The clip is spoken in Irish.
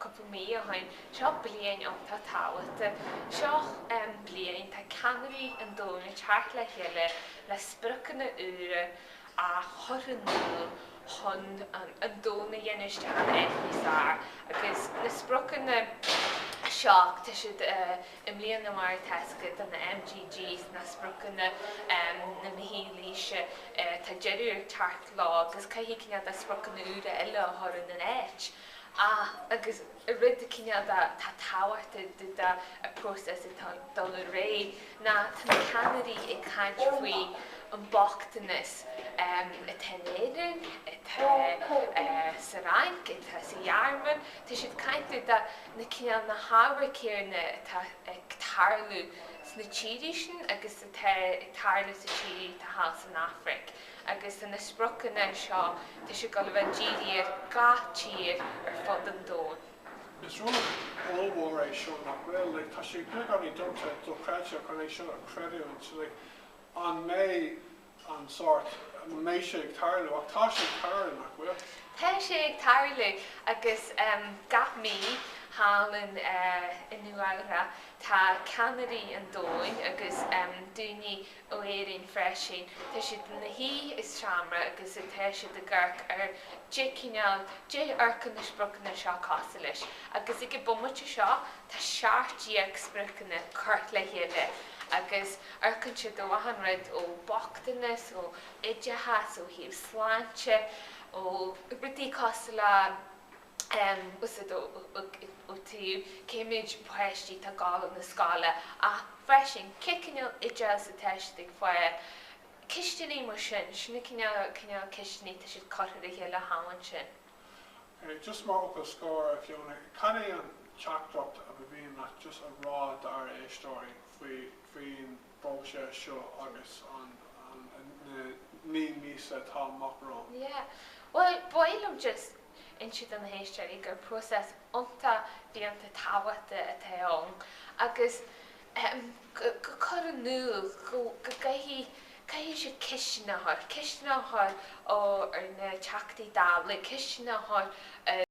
couple mí a hain, seo blian an tá táhairte, seo blian tá ceamaraí an dóna teacht le chéile le Spriocanna a choireanú chun an dóna dhéaniste an éithníosár agus na Spriocanna seach tá siad i mbliana mar teascad an MGGs na Spriocanna na mhílíise tá deireadh teacht lá agus caithfí cinnead a Spriocanna eile a thorann an éit. Agus rid cinnead tá táhairte de a próses dul ré na tá ceamaraí ag caint faoi an bochtanas i tenéireann, i Shráid, i Seisiún, tá siad cainte na cinnead na hábhar céarna ag tarlú sna tíirisin agus ag tarlú sa tíiri tá hás an Afric. Agus in na Spriocanna seo tá siad go bheith díríar gach tír fud an dón. Is rud óhór é seo nach bhfuil, tá siad beag í dúnta do creide chun é seo a creidún an mé an sort mé sé ag tarlú ach tá sé ag tarlú nach bhfuil. Tá sé ag tarlú agus gach mí hálan Eanáir tá ceamaraí an dóin agus dúine ó éireann freisin. Tá siad na hí is Ceamara agus tá siad a gcurc ar cinál arcan na Spriocanna seo cása leis. Agus i go bumuite seo tá seaartí Spriocanna cuirt le chéile. Agus arcan siad ó wahanrad ó bochtanas, ó idethas, ó híomh sláinte, ó brití cása le ó tú céimiid poistí tá gála na scála a freisin cinneal ide sa teiste ag foiil. Cisteannaí mar sin, sinna cinneal cisteannaí tá siad cortha a chéile háin sin. Just mar op a scór Fiona, can é an teachtracht a bhíon nach just a rá dar éistóirí faoin bóise seo agus an ní mísa tá macrán? Yeah, well, bhfuilm just in siad an héisteoirí gur próses ionta bíonanta táhairte a taón agus go choireanú go gaithfí siad cisteannathir ó ar na teachtaí dála, cisteannathir